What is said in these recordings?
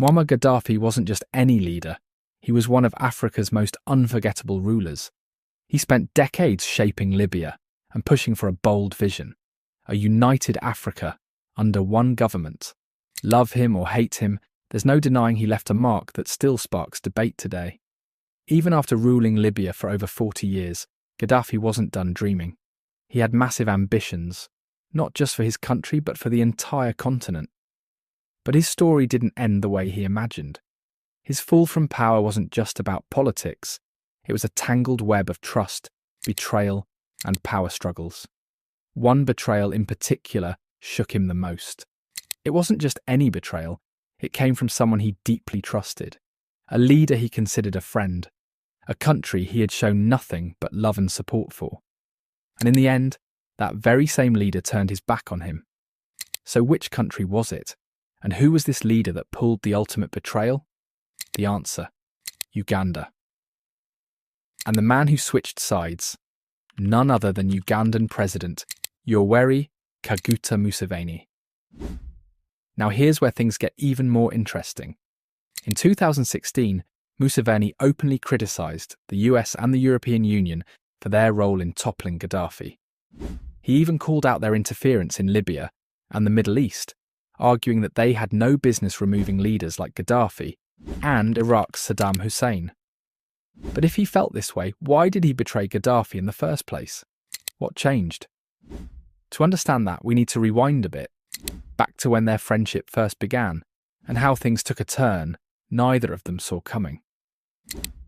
Muammar Gaddafi wasn't just any leader, he was one of Africa's most unforgettable rulers. He spent decades shaping Libya and pushing for a bold vision, a united Africa under one government. Love him or hate him, there's no denying he left a mark that still sparks debate today. Even after ruling Libya for over 40 years, Gaddafi wasn't done dreaming. He had massive ambitions, not just for his country but for the entire continent. But his story didn't end the way he imagined. His fall from power wasn't just about politics, it was a tangled web of trust, betrayal, and power struggles. One betrayal in particular shook him the most. It wasn't just any betrayal, it came from someone he deeply trusted, a leader he considered a friend, a country he had shown nothing but love and support for. And in the end, that very same leader turned his back on him. So which country was it? And who was this leader that pulled the ultimate betrayal? The answer: Uganda. And the man who switched sides, none other than Ugandan President Yoweri Kaguta Museveni. Now here's where things get even more interesting. In 2016, Museveni openly criticised the US and the European Union for their role in toppling Gaddafi. He even called out their interference in Libya and the Middle East, arguing that they had no business removing leaders like Gaddafi and Iraq's Saddam Hussein. But if he felt this way, why did he betray Gaddafi in the first place? What changed? To understand that, we need to rewind a bit, back to when their friendship first began, and how things took a turn neither of them saw coming.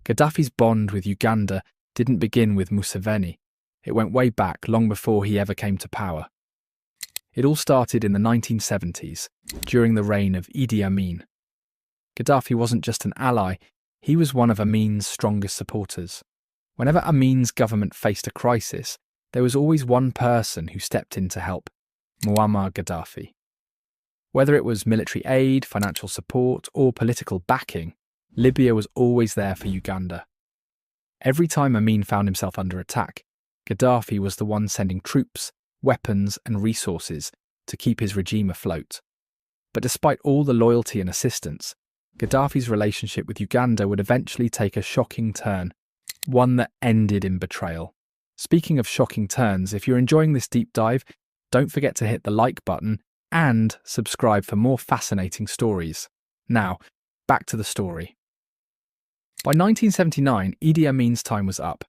Gaddafi's bond with Uganda didn't begin with Museveni. It went way back, long before he ever came to power. It all started in the 1970s, during the reign of Idi Amin. Gaddafi wasn't just an ally, he was one of Amin's strongest supporters. Whenever Amin's government faced a crisis, there was always one person who stepped in to help: Muammar Gaddafi. Whether it was military aid, financial support, or political backing, Libya was always there for Uganda. Every time Amin found himself under attack, Gaddafi was the one sending troops, weapons, and resources to keep his regime afloat. But despite all the loyalty and assistance, Gaddafi's relationship with Uganda would eventually take a shocking turn, one that ended in betrayal. Speaking of shocking turns, if you're enjoying this deep dive, don't forget to hit the like button and subscribe for more fascinating stories. Now, back to the story. By 1979, Idi Amin's time was up.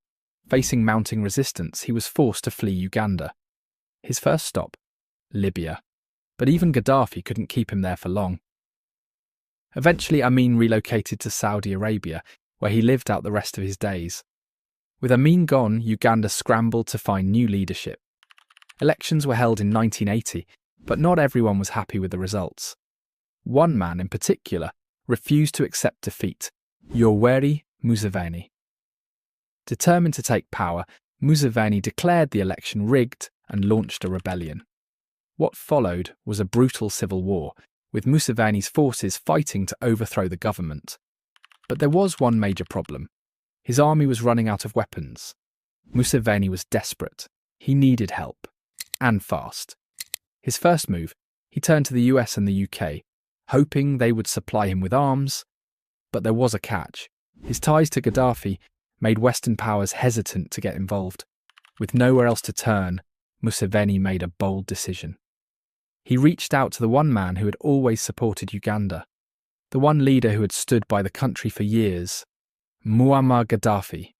Facing mounting resistance, he was forced to flee Uganda. His first stop, Libya. But even Gaddafi couldn't keep him there for long. Eventually, Amin relocated to Saudi Arabia, where he lived out the rest of his days. With Amin gone, Uganda scrambled to find new leadership. Elections were held in 1980, but not everyone was happy with the results. One man in particular refused to accept defeat: Yoweri Museveni. Determined to take power, Museveni declared the election rigged and launched a rebellion. What followed was a brutal civil war, with Museveni's forces fighting to overthrow the government. But there was one major problem. His army was running out of weapons. Museveni was desperate. He needed help. And fast. His first move, he turned to the US and the UK, hoping they would supply him with arms. But there was a catch. His ties to Gaddafi made Western powers hesitant to get involved. With nowhere else to turn, Museveni made a bold decision. He reached out to the one man who had always supported Uganda, the one leader who had stood by the country for years, Muammar Gaddafi.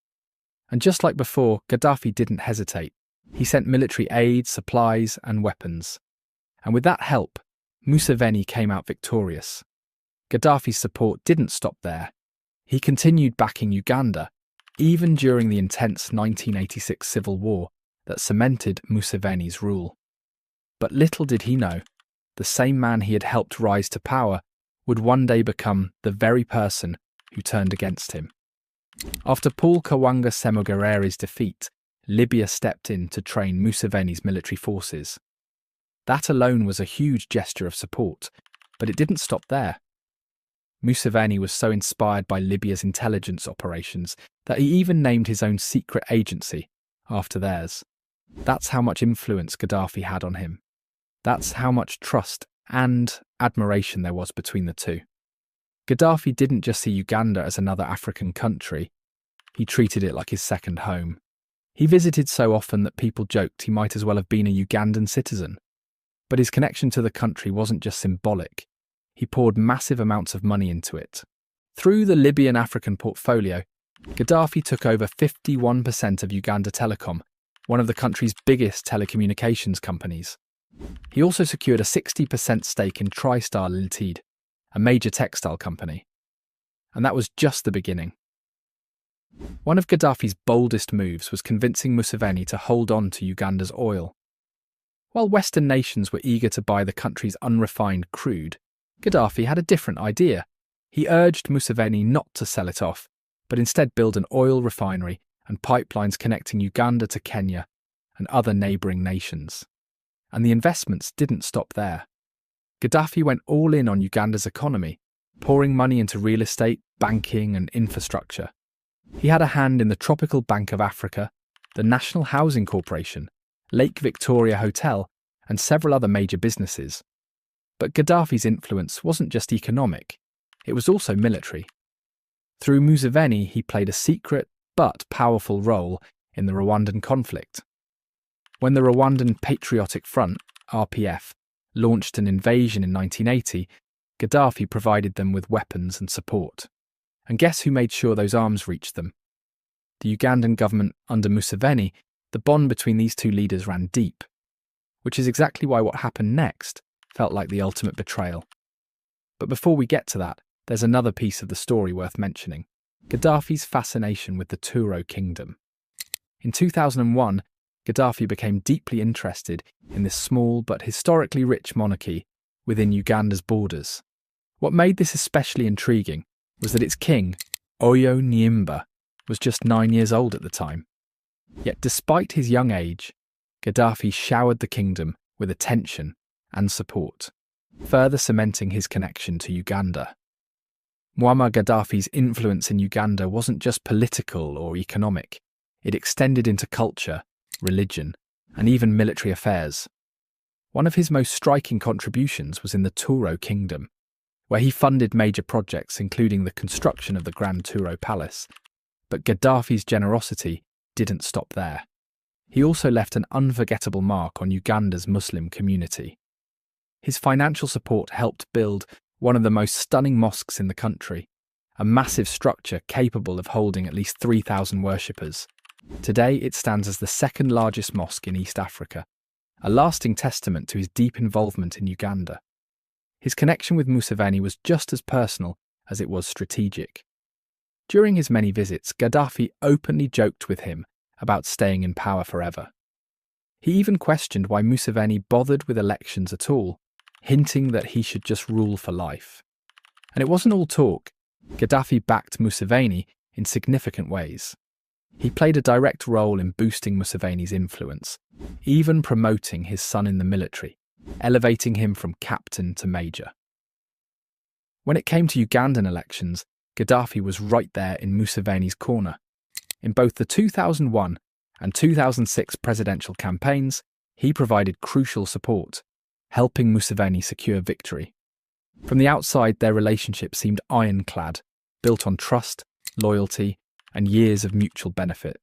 And just like before, Gaddafi didn't hesitate. He sent military aid, supplies, and weapons. And with that help, Museveni came out victorious. Gaddafi's support didn't stop there. He continued backing Uganda, even during the intense 1986 civil war that cemented Museveni's rule. But little did he know, the same man he had helped rise to power would one day become the very person who turned against him. After Paul Kawanga Semogerere's defeat, Libya stepped in to train Museveni's military forces. That alone was a huge gesture of support, but it didn't stop there. Museveni was so inspired by Libya's intelligence operations that he even named his own secret agency after theirs. That's how much influence Gaddafi had on him. That's how much trust and admiration there was between the two. Gaddafi didn't just see Uganda as another African country, he treated it like his second home. He visited so often that people joked he might as well have been a Ugandan citizen. But his connection to the country wasn't just symbolic, he poured massive amounts of money into it. Through the Libyan African portfolio, Gaddafi took over 51% of Uganda Telecom, one of the country's biggest telecommunications companies. He also secured a 60% stake in TriStar Limited, a major textile company. And that was just the beginning. One of Gaddafi's boldest moves was convincing Museveni to hold on to Uganda's oil. While Western nations were eager to buy the country's unrefined crude, Gaddafi had a different idea. He urged Museveni not to sell it off, but instead build an oil refinery and pipelines connecting Uganda to Kenya and other neighbouring nations. And the investments didn't stop there. Gaddafi went all in on Uganda's economy, pouring money into real estate, banking and infrastructure. He had a hand in the Tropical Bank of Africa, the National Housing Corporation, Lake Victoria Hotel and several other major businesses. But Gaddafi's influence wasn't just economic, it was also military. Through Museveni, he played a secret but powerful role in the Rwandan conflict. When the Rwandan Patriotic Front, RPF, launched an invasion in 1980, Gaddafi provided them with weapons and support. And guess who made sure those arms reached them? The Ugandan government under Museveni. The bond between these two leaders ran deep, which is exactly why what happened next felt like the ultimate betrayal. But before we get to that, there's another piece of the story worth mentioning: Gaddafi's fascination with the Turo kingdom. In 2001, Gaddafi became deeply interested in this small but historically rich monarchy within Uganda's borders. What made this especially intriguing was that its king, Oyo Nyimba, was just 9 years old at the time. Yet despite his young age, Gaddafi showered the kingdom with attention and support, further cementing his connection to Uganda. Muammar Gaddafi's influence in Uganda wasn't just political or economic, it extended into culture, religion, and even military affairs. One of his most striking contributions was in the Turo kingdom, where he funded major projects including the construction of the Grand Turo Palace. But Gaddafi's generosity didn't stop there. He also left an unforgettable mark on Uganda's Muslim community. His financial support helped build one of the most stunning mosques in the country, a massive structure capable of holding at least 3,000 worshippers. Today it stands as the second largest mosque in East Africa, a lasting testament to his deep involvement in Uganda. His connection with Museveni was just as personal as it was strategic. During his many visits, Gaddafi openly joked with him about staying in power forever. He even questioned why Museveni bothered with elections at all, hinting that he should just rule for life. And it wasn't all talk. Gaddafi backed Museveni in significant ways. He played a direct role in boosting Museveni's influence, even promoting his son in the military, elevating him from captain to major. When it came to Ugandan elections, Gaddafi was right there in Museveni's corner. In both the 2001 and 2006 presidential campaigns, he provided crucial support, helping Museveni secure victory. From the outside, their relationship seemed ironclad, built on trust, loyalty, and years of mutual benefit.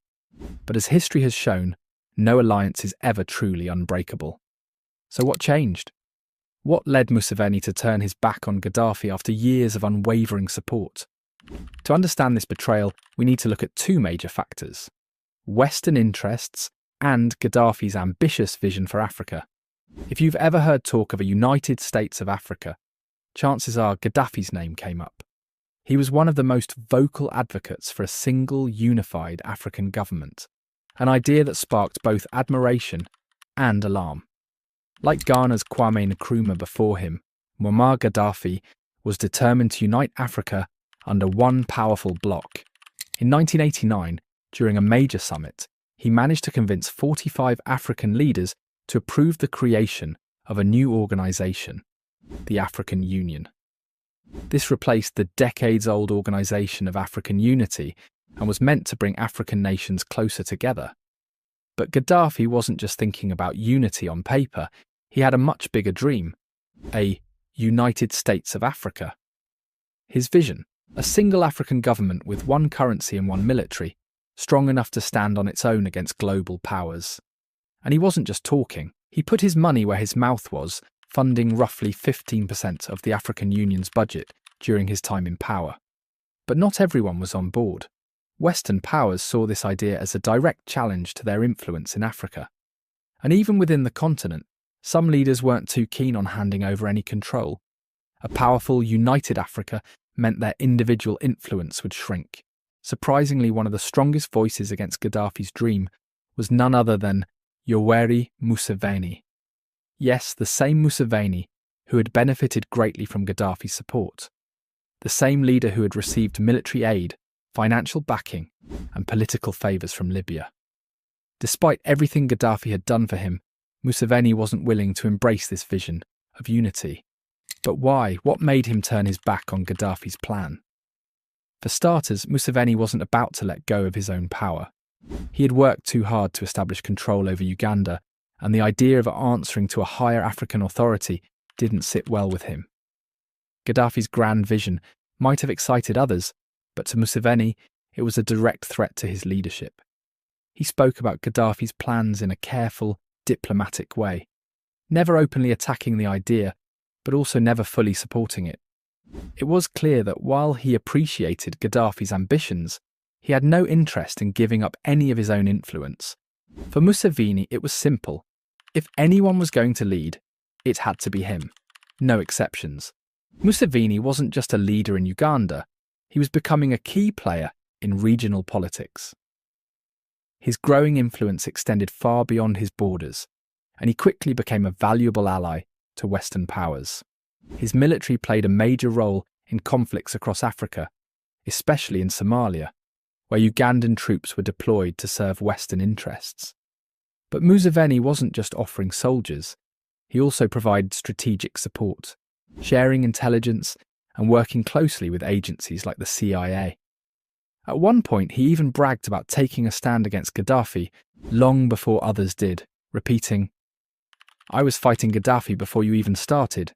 But as history has shown, no alliance is ever truly unbreakable. So what changed? What led Museveni to turn his back on Gaddafi after years of unwavering support? To understand this betrayal, we need to look at two major factors: Western interests and Gaddafi's ambitious vision for Africa. If you've ever heard talk of a United States of Africa, chances are Gaddafi's name came up. He was one of the most vocal advocates for a single, unified African government, an idea that sparked both admiration and alarm. Like Ghana's Kwame Nkrumah before him, Muammar Gaddafi was determined to unite Africa under one powerful bloc. In 1989, during a major summit, he managed to convince 45 African leaders to approve the creation of a new organisation, the African Union. This replaced the decades-old Organisation of African Unity and was meant to bring African nations closer together. But Gaddafi wasn't just thinking about unity on paper, he had a much bigger dream: a United States of Africa. His vision: a single African government with one currency and one military, strong enough to stand on its own against global powers. And he wasn't just talking, he put his money where his mouth was, funding roughly 15% of the African Union's budget during his time in power. But not everyone was on board. Western powers saw this idea as a direct challenge to their influence in Africa. And even within the continent, some leaders weren't too keen on handing over any control. A powerful, united Africa meant their individual influence would shrink. Surprisingly, one of the strongest voices against Gaddafi's dream was none other than Yoweri Museveni. Yes, the same Museveni who had benefited greatly from Gaddafi's support. The same leader who had received military aid, financial backing, and political favours from Libya. Despite everything Gaddafi had done for him, Museveni wasn't willing to embrace this vision of unity. But why? What made him turn his back on Gaddafi's plan? For starters, Museveni wasn't about to let go of his own power. He had worked too hard to establish control over Uganda, and the idea of answering to a higher African authority didn't sit well with him. Gaddafi's grand vision might have excited others, but to Museveni, it was a direct threat to his leadership. He spoke about Gaddafi's plans in a careful, diplomatic way, never openly attacking the idea, but also never fully supporting it. It was clear that while he appreciated Gaddafi's ambitions, he had no interest in giving up any of his own influence. For Museveni, it was simple. If anyone was going to lead, it had to be him. No exceptions. Museveni wasn't just a leader in Uganda, he was becoming a key player in regional politics. His growing influence extended far beyond his borders, and he quickly became a valuable ally to Western powers. His military played a major role in conflicts across Africa, especially in Somalia, where Ugandan troops were deployed to serve Western interests. But Museveni wasn't just offering soldiers, he also provided strategic support, sharing intelligence and working closely with agencies like the CIA. At one point, he even bragged about taking a stand against Gaddafi long before others did, repeating, "I was fighting Gaddafi before you even started."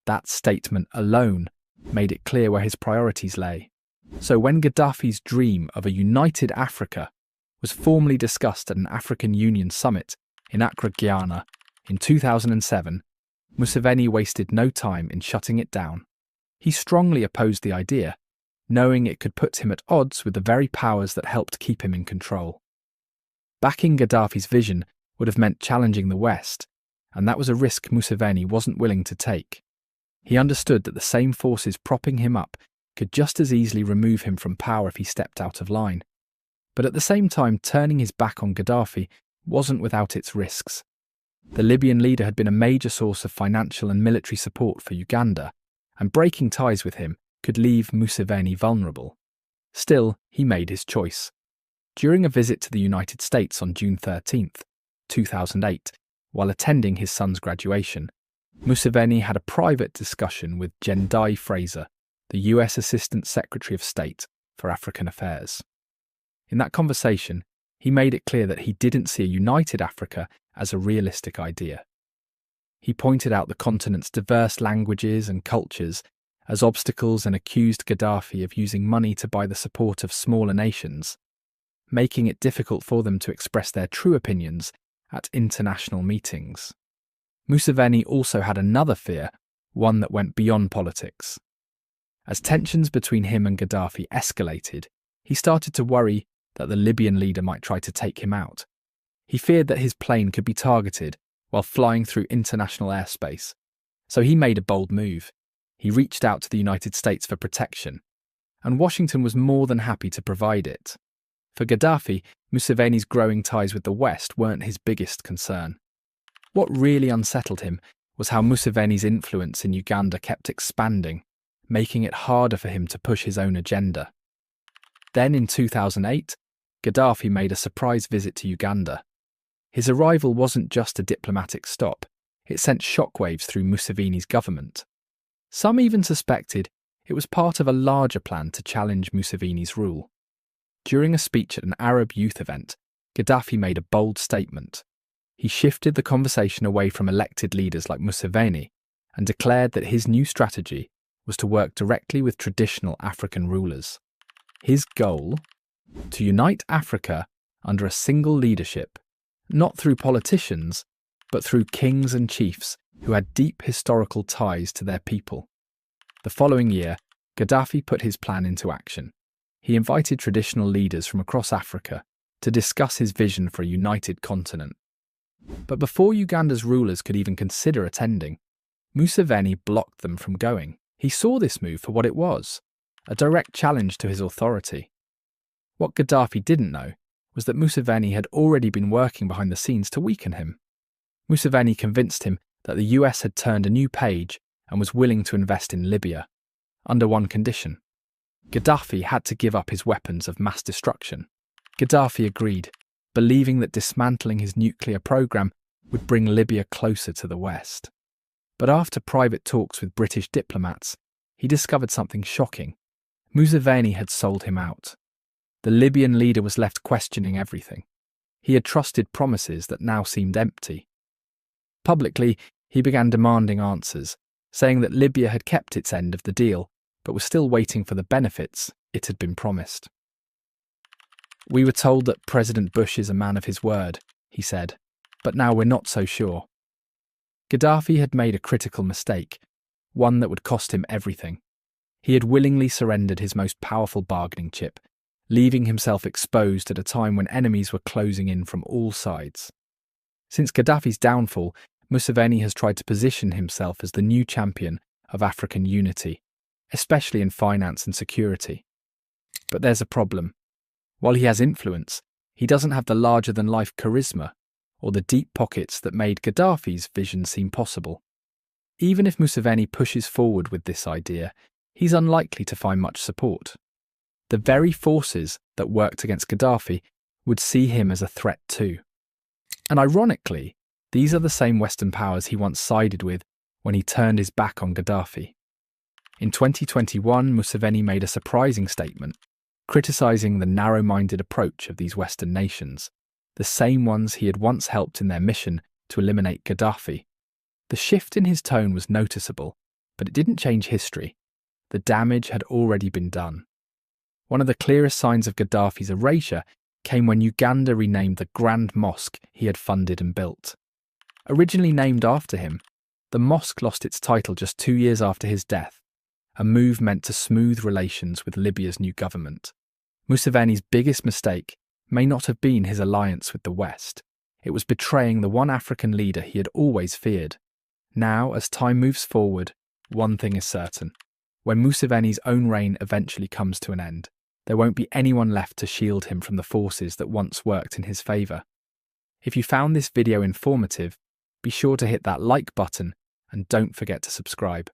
That statement alone made it clear where his priorities lay. So when Gaddafi's dream of a united Africa was formally discussed at an African Union summit in Accra, Ghana, in 2007, Museveni wasted no time in shutting it down. He strongly opposed the idea, knowing it could put him at odds with the very powers that helped keep him in control. Backing Gaddafi's vision would have meant challenging the West, and that was a risk Museveni wasn't willing to take. He understood that the same forces propping him up could just as easily remove him from power if he stepped out of line. But at the same time, turning his back on Gaddafi wasn't without its risks. The Libyan leader had been a major source of financial and military support for Uganda, and breaking ties with him could leave Museveni vulnerable. Still, he made his choice. During a visit to the United States on June 13, 2008, while attending his son's graduation, Museveni had a private discussion with Jendai Fraser, the US Assistant Secretary of State for African Affairs. In that conversation, he made it clear that he didn't see a united Africa as a realistic idea. He pointed out the continent's diverse languages and cultures as obstacles and accused Gaddafi of using money to buy the support of smaller nations, making it difficult for them to express their true opinions at international meetings. Museveni also had another fear, one that went beyond politics. As tensions between him and Gaddafi escalated, he started to worry that the Libyan leader might try to take him out. He feared that his plane could be targeted while flying through international airspace. So he made a bold move. He reached out to the United States for protection, and Washington was more than happy to provide it. For Gaddafi, Museveni's growing ties with the West weren't his biggest concern. What really unsettled him was how Museveni's influence in Uganda kept expanding, making it harder for him to push his own agenda. Then in 2008, Gaddafi made a surprise visit to Uganda. His arrival wasn't just a diplomatic stop, it sent shockwaves through Museveni's government. Some even suspected it was part of a larger plan to challenge Museveni's rule. During a speech at an Arab youth event, Gaddafi made a bold statement. He shifted the conversation away from elected leaders like Museveni and declared that his new strategy was to work directly with traditional African rulers. His goal? To unite Africa under a single leadership, not through politicians, but through kings and chiefs who had deep historical ties to their people. The following year, Gaddafi put his plan into action. He invited traditional leaders from across Africa to discuss his vision for a united continent. But before Uganda's rulers could even consider attending, Museveni blocked them from going. He saw this move for what it was, a direct challenge to his authority. What Gaddafi didn't know was that Museveni had already been working behind the scenes to weaken him. Museveni convinced him that the US had turned a new page and was willing to invest in Libya, under one condition. Gaddafi had to give up his weapons of mass destruction. Gaddafi agreed, believing that dismantling his nuclear program would bring Libya closer to the West. But after private talks with British diplomats, he discovered something shocking. Museveni had sold him out. The Libyan leader was left questioning everything. He had trusted promises that now seemed empty. Publicly, he began demanding answers, saying that Libya had kept its end of the deal, but was still waiting for the benefits it had been promised. "We were told that President Bush is a man of his word," he said, "but now we're not so sure." Gaddafi had made a critical mistake, one that would cost him everything. He had willingly surrendered his most powerful bargaining chip, leaving himself exposed at a time when enemies were closing in from all sides. Since Gaddafi's downfall, Museveni has tried to position himself as the new champion of African unity, especially in finance and security. But there's a problem. While he has influence, he doesn't have the larger-than-life charisma or the deep pockets that made Gaddafi's vision seem possible. Even if Museveni pushes forward with this idea, he's unlikely to find much support. The very forces that worked against Gaddafi would see him as a threat too. And ironically, these are the same Western powers he once sided with when he turned his back on Gaddafi. In 2021, Museveni made a surprising statement, criticising the narrow-minded approach of these Western nations, the same ones he had once helped in their mission to eliminate Gaddafi. The shift in his tone was noticeable, but it didn't change history. The damage had already been done. One of the clearest signs of Gaddafi's erasure came when Uganda renamed the Grand Mosque he had funded and built. Originally named after him, the mosque lost its title just 2 years after his death, a move meant to smooth relations with Libya's new government. Museveni's biggest mistake may not have been his alliance with the West. It was betraying the one African leader he had always feared. Now, as time moves forward, one thing is certain. When Museveni's own reign eventually comes to an end, there won't be anyone left to shield him from the forces that once worked in his favour. If you found this video informative, be sure to hit that like button and don't forget to subscribe.